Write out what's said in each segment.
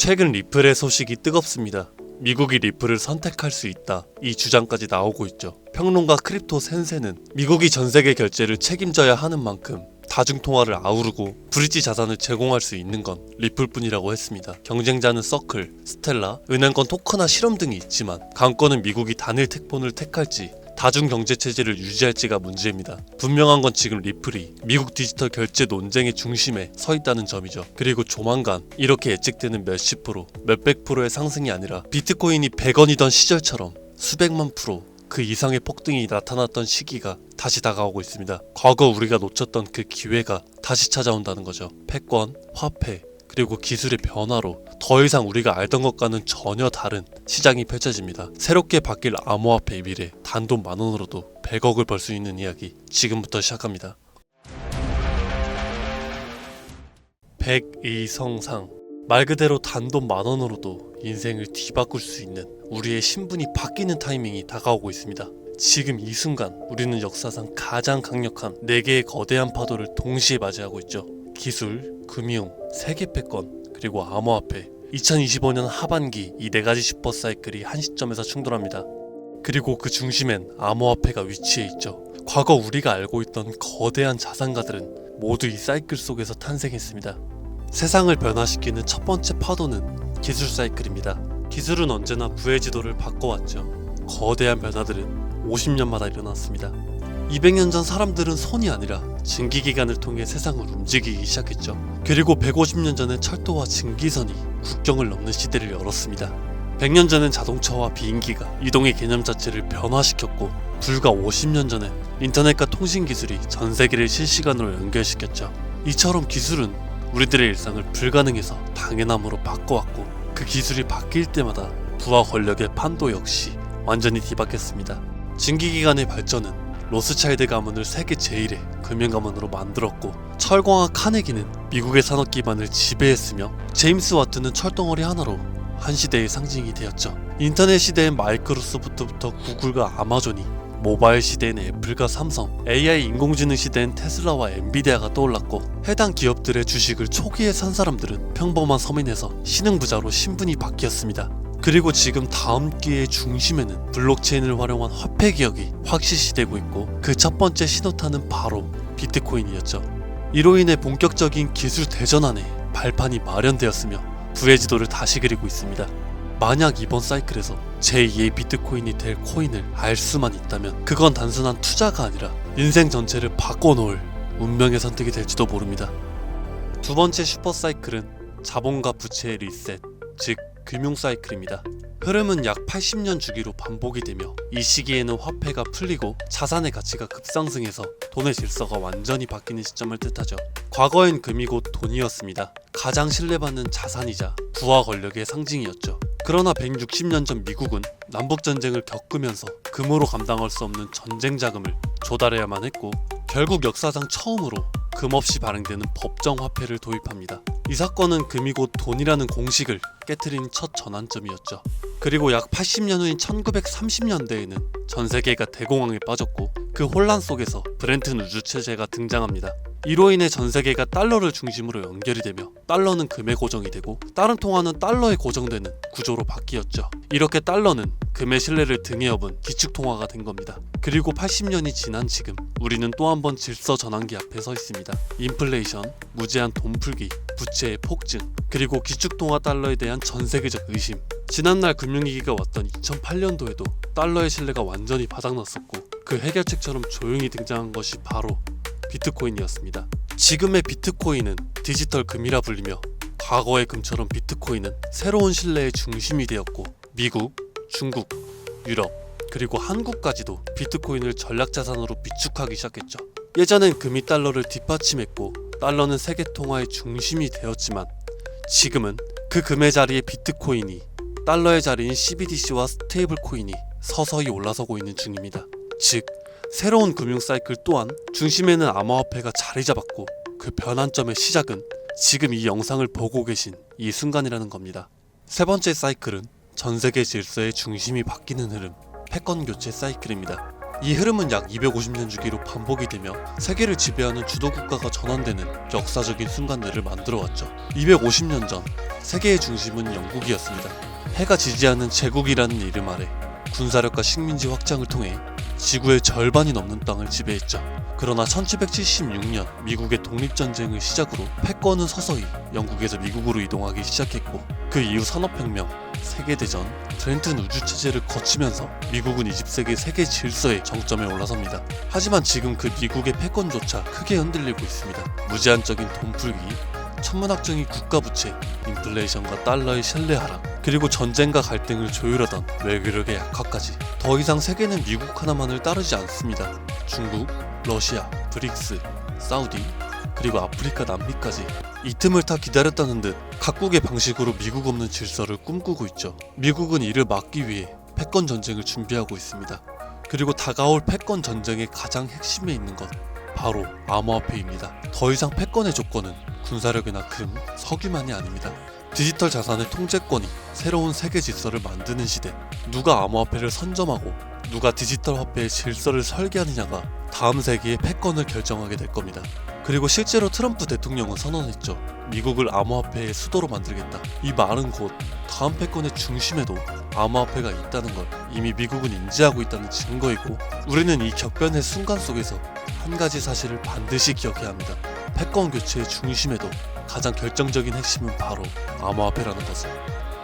최근 리플의 소식이 뜨겁습니다. 미국이 리플을 선택할 수 있다, 이 주장까지 나오고 있죠. 평론가 크립토 센세는 미국이 전세계 결제를 책임져야 하는 만큼 다중통화를 아우르고 브릿지 자산을 제공할 수 있는 건 리플뿐이라고 했습니다. 경쟁자는 서클, 스텔라, 은행권 토크나 실험 등이 있지만 강권은 미국이 단일 택본을 택할지 다중경제체제를 유지할지가 문제입니다. 분명한 건 지금 리플이 미국 디지털 결제 논쟁의 중심에 서 있다는 점이죠. 그리고 조만간 이렇게 예측되는 몇십 프로, 몇백 프로의 상승이 아니라 비트코인이 100원이던 시절처럼 수백만 프로, 그 이상의 폭등이 나타났던 시기가 다시 다가오고 있습니다. 과거 우리가 놓쳤던 그 기회가 다시 찾아온다는 거죠. 패권, 화폐, 그리고 기술의 변화로 더 이상 우리가 알던 것과는 전혀 다른 시장이 펼쳐집니다. 새롭게 바뀔 암호화폐의 미래, 단돈 10,000원으로도 100억을 벌 수 있는 이야기 지금부터 시작합니다. 102성상, 말 그대로 단돈 10,000원으로도 인생을 뒤바꿀 수 있는 우리의 신분이 바뀌는 타이밍이 다가오고 있습니다. 지금 이 순간 우리는 역사상 가장 강력한 4개의 거대한 파도를 동시에 맞이하고 있죠. 기술, 금융, 세계패권, 그리고 암호화폐. 2025년 하반기 이 4가지 슈퍼사이클이 한 시점에서 충돌합니다. 그리고 그 중심엔 암호화폐가 위치해 있죠. 과거 우리가 알고 있던 거대한 자산가들은 모두 이 사이클 속에서 탄생했습니다. 세상을 변화시키는 첫 번째 파도는 기술 사이클입니다. 기술은 언제나 부의 지도를 바꿔왔죠. 거대한 변화들은 50년마다 일어났습니다. 200년 전 사람들은 손이 아니라 증기기관을 통해 세상을 움직이기 시작했죠. 그리고 150년 전에 철도와 증기선이 국경을 넘는 시대를 열었습니다. 100년 전엔 자동차와 비행기가 이동의 개념 자체를 변화시켰고, 불과 50년 전엔 인터넷과 통신기술이 전 세계를 실시간으로 연결시켰죠. 이처럼 기술은 우리들의 일상을 불가능해서 당연함으로 바꿔왔고, 그 기술이 바뀔 때마다 부와 권력의 판도 역시 완전히 뒤바뀌었습니다. 증기기관의 발전은 로스차일드 가문을 세계 제1의 금융가문으로 만들었고, 철광학 카네기는 미국의 산업 기반을 지배했으며, 제임스 와트는 철덩어리 하나로 한 시대의 상징이 되었죠. 인터넷 시대엔 마이크로소프트부터 구글과 아마존이, 모바일 시대엔 애플과 삼성, AI 인공지능 시대엔 테슬라와 엔비디아가 떠올랐고, 해당 기업들의 주식을 초기에 산 사람들은 평범한 서민에서 신흥부자로 신분이 바뀌었습니다. 그리고 지금 다음 기회의 중심에는 블록체인을 활용한 화폐 개혁이 확실시되고 있고, 그 첫 번째 신호탄은 바로 비트코인이었죠. 이로 인해 본격적인 기술 대전환의 발판이 마련되었으며 부의 지도를 다시 그리고 있습니다. 만약 이번 사이클에서 제2의 비트코인이 될 코인을 알 수만 있다면 그건 단순한 투자가 아니라 인생 전체를 바꿔놓을 운명의 선택이 될지도 모릅니다. 두 번째 슈퍼사이클은 자본과 부채의 리셋, 즉 금융 사이클입니다. 흐름은 약 80년 주기로 반복이 되며, 이 시기에는 화폐가 풀리고 자산의 가치가 급상승해서 돈의 질서가 완전히 바뀌는 시점을 뜻하죠. 과거엔 금이 곧 돈이었습니다. 가장 신뢰받는 자산이자 부와 권력의 상징이었죠. 그러나 160년 전 미국은 남북전쟁을 겪으면서 금으로 감당할 수 없는 전쟁 자금을 조달해야만 했고, 결국 역사상 처음으로 금 없이 발행되는 법정 화폐를 도입합니다. 이 사건은 금이 곧 돈이라는 공식을 깨트린 첫 전환점이었죠. 그리고 약 80년 후인 1930년대에는 전 세계가 대공황에 빠졌고, 그 혼란 속에서 브렌튼 우주체제가 등장합니다. 이로 인해 전 세계가 달러를 중심으로 연결이 되며, 달러는 금에 고정이 되고 다른 통화는 달러에 고정되는 구조로 바뀌었죠. 이렇게 달러는 금의 신뢰를 등에 업은 기축통화가 된 겁니다. 그리고 80년이 지난 지금 우리는 또 한 번 질서 전환기 앞에 서 있습니다. 인플레이션, 무제한 돈풀기, 부채의 폭증, 그리고 기축통화 달러에 대한 전세계적 의심. 지난날 금융위기가 왔던 2008년도에도 달러의 신뢰가 완전히 바닥났었고, 그 해결책처럼 조용히 등장한 것이 바로 비트코인이었습니다. 지금의 비트코인은 디지털 금이라 불리며, 과거의 금처럼 비트코인은 새로운 신뢰의 중심이 되었고, 미국, 중국, 유럽, 그리고 한국까지도 비트코인을 전략자산으로 비축하기 시작했죠. 예전엔 금이 달러를 뒷받침했고 달러는 세계 통화의 중심이 되었지만, 지금은 그 금의 자리에 비트코인이, 달러의 자리인 CBDC와 스테이블 코인이 서서히 올라서고 있는 중입니다. 즉, 새로운 금융 사이클 또한 중심에는 암호화폐가 자리 잡았고, 그 변환점의 시작은 지금 이 영상을 보고 계신 이 순간이라는 겁니다. 세 번째 사이클은 전 세계 질서의 중심이 바뀌는 흐름, 패권 교체 사이클입니다. 이 흐름은 약 250년 주기로 반복이 되며 세계를 지배하는 주도 국가가 전환되는 역사적인 순간들을 만들어왔죠. 250년 전 세계의 중심은 영국이었습니다. 해가 지지 않는 제국이라는 이름 아래 군사력과 식민지 확장을 통해 지구의 절반이 넘는 땅을 지배했죠. 그러나 1776년 미국의 독립전쟁을 시작으로 패권은 서서히 영국에서 미국으로 이동하기 시작했고, 그 이후 산업혁명, 세계대전, 트렌튼 우주체제를 거치면서 미국은 20세기 세계 질서의 정점에 올라섭니다. 하지만 지금 그 미국의 패권조차 크게 흔들리고 있습니다. 무제한적인 돈풀기, 천문학적인 국가부채, 인플레이션과 달러의 신뢰 하락, 그리고 전쟁과 갈등을 조율하던 외교력의 약화까지. 더 이상 세계는 미국 하나만을 따르지 않습니다. 중국, 러시아, 브릭스, 사우디, 그리고 아프리카, 남미까지 이 틈을 타 기다렸다는 듯 각국의 방식으로 미국 없는 질서를 꿈꾸고 있죠. 미국은 이를 막기 위해 패권 전쟁을 준비하고 있습니다. 그리고 다가올 패권 전쟁의 가장 핵심에 있는 것, 바로 암호화폐입니다. 더 이상 패권의 조건은 군사력이나 금, 석유만이 아닙니다. 디지털 자산의 통제권이 새로운 세계 질서를 만드는 시대. 누가 암호화폐를 선점하고 누가 디지털 화폐의 질서를 설계하느냐가 다음 세기의 패권을 결정하게 될 겁니다. 그리고 실제로 트럼프 대통령은 선언했죠. 미국을 암호화폐의 수도로 만들겠다. 이 말은 곧 다음 패권의 중심에도 암호화폐가 있다는 걸 이미 미국은 인지하고 있다는 증거이고, 우리는 이 격변의 순간 속에서 한 가지 사실을 반드시 기억해야 합니다. 패권 교체의 중심에도 가장 결정적인 핵심은 바로 암호화폐라는 것을.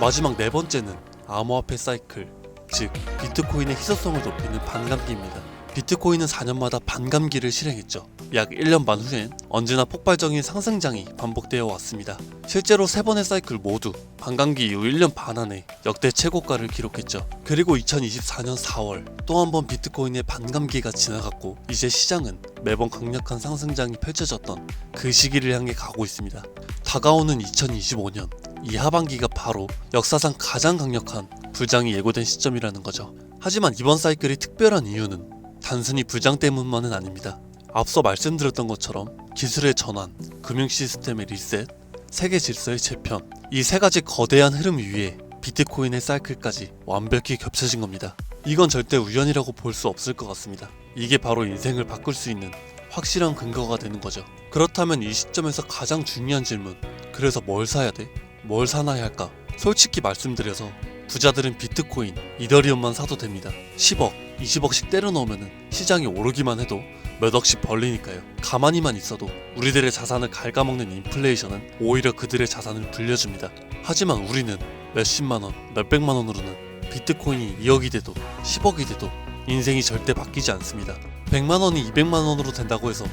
마지막 네 번째는 암호화폐 사이클, 즉 비트코인의 희소성을 높이는 반감기입니다. 비트코인은 4년마다 반감기를 실행했죠. 약 1년 반 후엔 언제나 폭발적인 상승장이 반복되어 왔습니다. 실제로 3번의 사이클 모두 반감기 이후 1년 반 안에 역대 최고가를 기록했죠. 그리고 2024년 4월 또 한 번 비트코인의 반감기가 지나갔고, 이제 시장은 매번 강력한 상승장이 펼쳐졌던 그 시기를 향해 가고 있습니다. 다가오는 2025년, 이 하반기가 바로 역사상 가장 강력한 불장이 예고된 시점이라는 거죠. 하지만 이번 사이클이 특별한 이유는 단순히 불장 때문만은 아닙니다. 앞서 말씀드렸던 것처럼 기술의 전환, 금융 시스템의 리셋, 세계 질서의 재편, 이 세 가지 거대한 흐름 위에 비트코인의 사이클까지 완벽히 겹쳐진 겁니다. 이건 절대 우연이라고 볼 수 없을 것 같습니다. 이게 바로 인생을 바꿀 수 있는 확실한 근거가 되는 거죠. 그렇다면 이 시점에서 가장 중요한 질문, 그래서 뭘 사야 돼? 뭘 사놔야 할까? 솔직히 말씀드려서 부자들은 비트코인, 이더리움만 사도 됩니다. 10억, 20억씩 때려 넣으면 시장이 오르기만 해도 몇 억씩 벌리니까요. 가만히만 있어도 우리들의 자산을 갉아먹는 인플레이션은 오히려 그들의 자산을 불려줍니다. 하지만 우리는 몇십만원, 몇백만원으로는 비트코인이 2억이 돼도 10억이 돼도 인생이 절대 바뀌지 않습니다. 100만원이 200만원으로 된다고 해서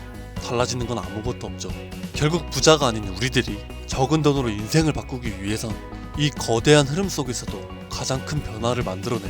달라지는 건 아무것도 없죠. 결국 부자가 아닌 우리들이 적은 돈으로 인생을 바꾸기 위해선 이 거대한 흐름 속에서도 가장 큰 변화를 만들어내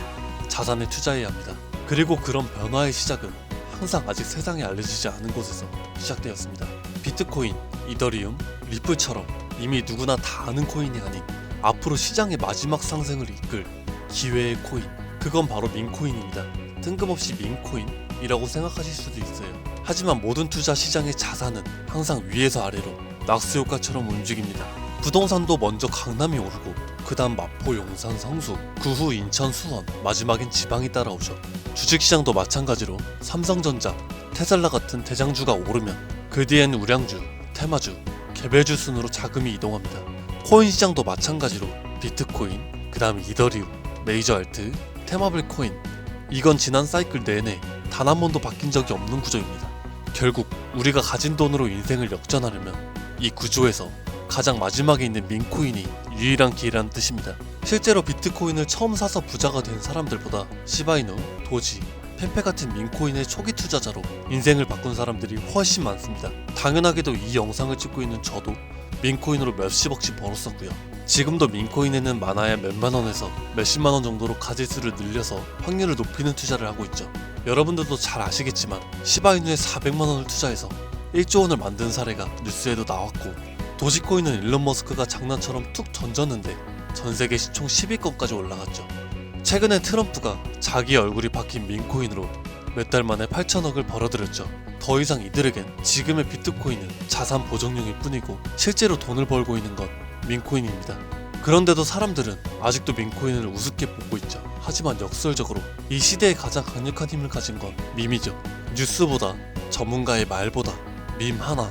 자산에 투자해야 합니다. 그리고 그런 변화의 시작은 항상 아직 세상에 알려지지 않은 곳에서 시작되었습니다. 비트코인, 이더리움, 리플처럼 이미 누구나 다 아는 코인이 아닌 앞으로 시장의 마지막 상승을 이끌 기회의 코인, 그건 바로 민코인입니다. 뜬금없이 민코인이라고 생각하실 수도 있어요. 하지만 모든 투자 시장의 자산은 항상 위에서 아래로 낙수효과처럼 움직입니다. 부동산도 먼저 강남이 오르고 그 다음 마포, 용산, 성수, 그 후 인천, 수원, 마지막엔 지방이 따라오죠. 주식시장도 마찬가지로 삼성전자, 테슬라 같은 대장주가 오르면 그 뒤엔 우량주, 테마주, 개별주 순으로 자금이 이동합니다. 코인 시장도 마찬가지로 비트코인, 그 다음 이더리움, 메이저 알트, 테마블 코인, 이건 지난 사이클 내내 단 한 번도 바뀐 적이 없는 구조입니다. 결국 우리가 가진 돈으로 인생을 역전하려면 이 구조에서 가장 마지막에 있는 민코인이 유일한 기회라는 뜻입니다. 실제로 비트코인을 처음 사서 부자가 된 사람들보다 시바이누, 도지, 펜페 같은 민코인의 초기 투자자로 인생을 바꾼 사람들이 훨씬 많습니다. 당연하게도 이 영상을 찍고 있는 저도 민코인으로 몇십억씩 벌었었고요. 지금도 민코인에는 많아야 몇만원에서 몇십만원 정도로 가짓수를 늘려서 확률을 높이는 투자를 하고 있죠. 여러분들도 잘 아시겠지만 시바이누에 400만원을 투자해서 1조 원을 만든 사례가 뉴스에도 나왔고, 도지코인은 일론 머스크가 장난처럼 툭 던졌는데 전세계 시총 10위권까지 올라갔죠. 최근에 트럼프가 자기 얼굴이 박힌 민코인으로 몇 달 만에 8천억을 벌어들였죠. 더 이상 이들에겐 지금의 비트코인은 자산 보정용일 뿐이고 실제로 돈을 벌고 있는 건 민코인입니다. 그런데도 사람들은 아직도 민코인을 우습게 보고 있죠. 하지만 역설적으로 이 시대에 가장 강력한 힘을 가진 건 밈이죠. 뉴스보다, 전문가의 말보다 밈 하나,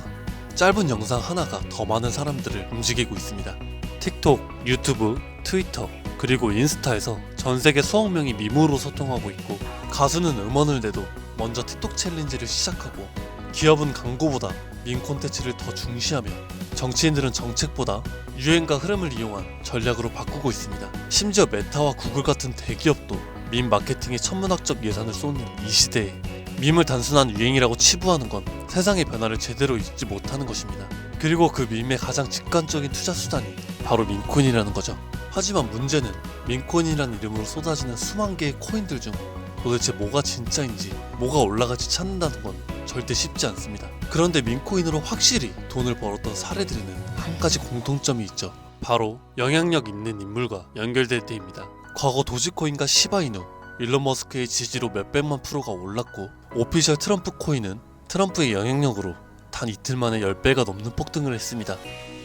짧은 영상 하나가 더 많은 사람들을 움직이고 있습니다. 틱톡, 유튜브, 트위터, 그리고 인스타에서 전세계 수억 명이 밈으로 소통하고 있고, 가수는 음원을 내도 먼저 틱톡 챌린지를 시작하고, 기업은 광고보다 밈 콘텐츠를 더 중시하며, 정치인들은 정책보다 유행과 흐름을 이용한 전략으로 바꾸고 있습니다. 심지어 메타와 구글 같은 대기업도 밈 마케팅에 천문학적 예산을 쏟는 이 시대에 밈을 단순한 유행이라고 치부하는 건 세상의 변화를 제대로 읽지 못하는 것입니다. 그리고 그 밈의 가장 직관적인 투자 수단이 바로 민코인이라는 거죠. 하지만 문제는 민코인이라는 이름으로 쏟아지는 수만 개의 코인들 중 도대체 뭐가 진짜인지, 뭐가 올라갈지 찾는다는 건 절대 쉽지 않습니다. 그런데 민코인으로 확실히 돈을 벌었던 사례들에는 한 가지 공통점이 있죠. 바로 영향력 있는 인물과 연결될 때입니다. 과거 도지코인과 시바이누, 일론 머스크의 지지로 몇백만 프로가 올랐고, 오피셜 트럼프 코인은 트럼프의 영향력으로 단 이틀 만에 10배가 넘는 폭등을 했습니다.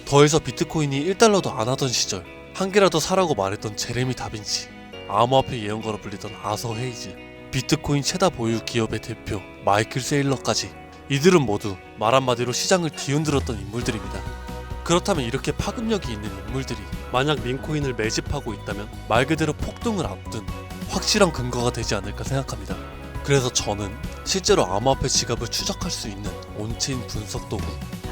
더해서 비트코인이 1달러도 안 하던 시절 한 개라도 사라고 말했던 제레미 다빈치, 암호화폐 예언가로 불리던 아서 헤이즈, 비트코인 최다 보유 기업의 대표 마이클 세일러까지, 이들은 모두 말 한마디로 시장을 뒤흔들었던 인물들입니다. 그렇다면 이렇게 파급력이 있는 인물들이 만약 민코인을 매집하고 있다면 말 그대로 폭등을 앞둔 확실한 근거가 되지 않을까 생각합니다. 그래서 저는 실제로 암호화폐 지갑을 추적할 수 있는 온체인 분석 도구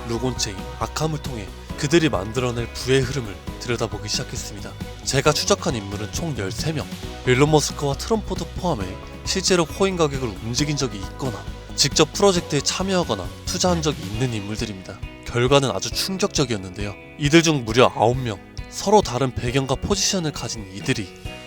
루곤체인 아캄을 통해 그들이 만들어낼 부의 흐름을 들여다보기 시작했습니다. 제가 추적한 인물은 총 13명, 일론 머스크와 트럼프도 포함해 실제로 코인 가격을 움직인 적이 있거나 직접 프로젝트에 참여하거나 투자한 적이 있는 인물들입니다. 결과는 아주 충격적이었는데요. 이들 중 무려 9명, 서로 다른 배경과 포지션을 가진 이들이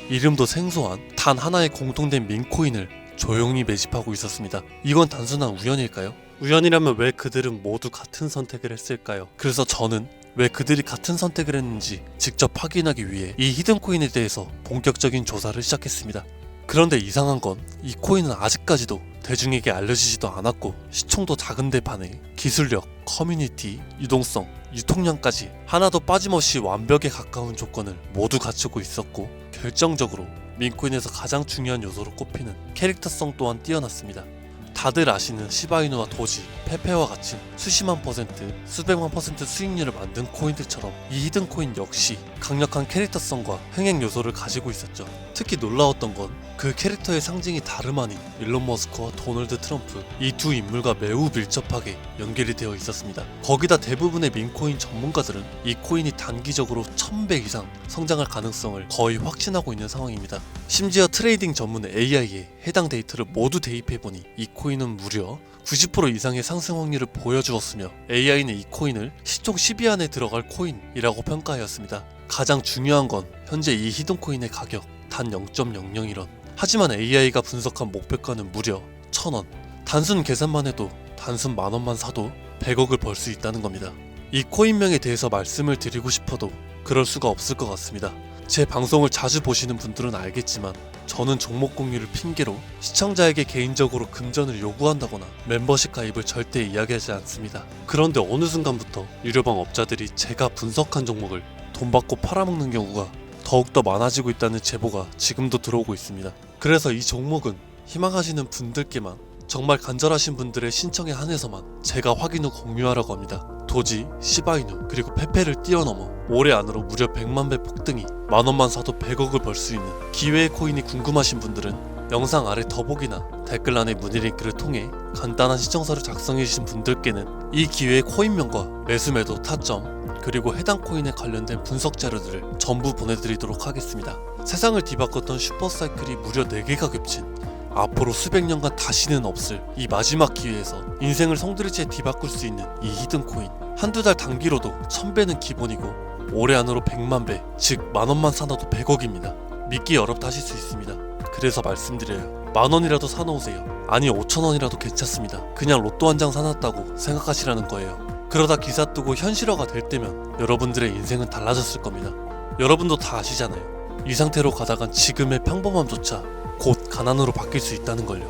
이름도 생소한 단 하나의 공통된 민코인을 조용히 매집하고 있었습니다. 이건 단순한 우연일까요? 우연이라면 왜 그들은 모두 같은 선택을 했을까요? 그래서 저는 왜 그들이 같은 선택을 했는지 직접 확인하기 위해 이 히든코인에 대해서 본격적인 조사를 시작했습니다. 그런데 이상한 건 이 코인은 아직까지도 대중에게 알려지지도 않았고, 시총도 작은데 반해 기술력, 커뮤니티, 유동성, 유통량까지 하나도 빠짐없이 완벽에 가까운 조건을 모두 갖추고 있었고, 결정적으로 민코인에서 가장 중요한 요소로 꼽히는 캐릭터성 또한 뛰어났습니다. 다들 아시는 시바이누와 도지, 페페와 같이 수십만 퍼센트, 수백만 퍼센트 수익률을 만든 코인들처럼 이 히든코인 역시 강력한 캐릭터성과 흥행 요소를 가지고 있었죠. 특히 놀라웠던 건 그 캐릭터의 상징이 다름 아닌 일론 머스크와 도널드 트럼프, 이 두 인물과 매우 밀접하게 연결이 되어 있었습니다. 거기다 대부분의 민코인 전문가들은 이 코인이 단기적으로 1000배 이상 성장할 가능성을 거의 확신하고 있는 상황입니다. 심지어 트레이딩 전문 AI에 해당 데이터를 모두 대입해보니 이 코인은 무려 90% 이상의 상승 확률을 보여주었으며, AI는 이 코인을 시총 10위 안에 들어갈 코인이라고 평가하였습니다. 가장 중요한 건 현재 이 히든코인의 가격 단 0.001원. 하지만 AI가 분석한 목표가는 무려 1000원. 단순 계산만 해도 단순 만원만 사도 100억을 벌 수 있다는 겁니다. 이 코인명에 대해서 말씀을 드리고 싶어도 그럴 수가 없을 것 같습니다. 제 방송을 자주 보시는 분들은 알겠지만 저는 종목 공유를 핑계로 시청자에게 개인적으로 금전을 요구한다거나 멤버십 가입을 절대 이야기하지 않습니다. 그런데 어느 순간부터 유료방 업자들이 제가 분석한 종목을 돈 받고 팔아먹는 경우가 더욱더 많아지고 있다는 제보가 지금도 들어오고 있습니다. 그래서 이 종목은 희망하시는 분들께만, 정말 간절하신 분들의 신청에 한해서만 제가 확인 후 공유하라고 합니다. 도지, 시바이누, 그리고 페페를 뛰어넘어 올해 안으로 무려 100만 배 폭등이 만원만 사도 100억을 벌 수 있는 기회의 코인이 궁금하신 분들은 영상 아래 더보기나 댓글란의 문의 링크를 통해 간단한 시청서를 작성해주신 분들께는 이 기회의 코인명과 매수매도 타점, 그리고 해당 코인에 관련된 분석 자료들을 전부 보내드리도록 하겠습니다. 세상을 뒤바꿨던 슈퍼사이클이 무려 4개가 겹친 앞으로 수백 년간 다시는 없을 이 마지막 기회에서 인생을 송두리째 뒤바꿀 수 있는 이 히든코인, 한두 달 단기로도 1000배는 기본이고 올해 안으로 100만 배, 즉 만원만 사놔도 100억입니다. 믿기 어렵다 하실 수 있습니다. 그래서 말씀드려요. 만원이라도 사놓으세요. 아니 5천원이라도 괜찮습니다. 그냥 로또 한 장 사놨다고 생각하시라는 거예요. 그러다 기사 뜨고 현실화가 될 때면 여러분들의 인생은 달라졌을 겁니다. 여러분도 다 아시잖아요. 이 상태로 가다간 지금의 평범함조차 곧 가난으로 바뀔 수 있다는 걸요.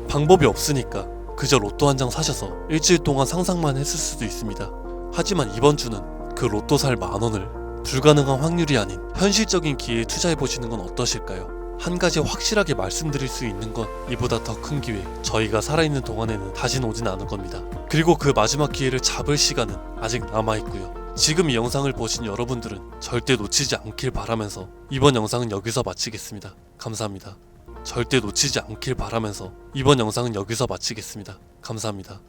방법이 없으니까 그저 로또 한 장 사셔서 일주일 동안 상상만 했을 수도 있습니다. 하지만 이번 주는 그 로또 살 만원을 불가능한 확률이 아닌 현실적인 기회에 투자해보시는 건 어떠실까요? 한 가지 확실하게 말씀드릴 수 있는 건 이보다 더 큰 기회, 저희가 살아있는 동안에는 다시는 오진 않을 겁니다. 그리고 그 마지막 기회를 잡을 시간은 아직 남아있고요. 지금 이 영상을 보신 여러분들은 절대 놓치지 않길 바라면서 이번 영상은 여기서 마치겠습니다. 감사합니다. 절대 놓치지 않길 바라면서 이번 영상은 여기서 마치겠습니다. 감사합니다.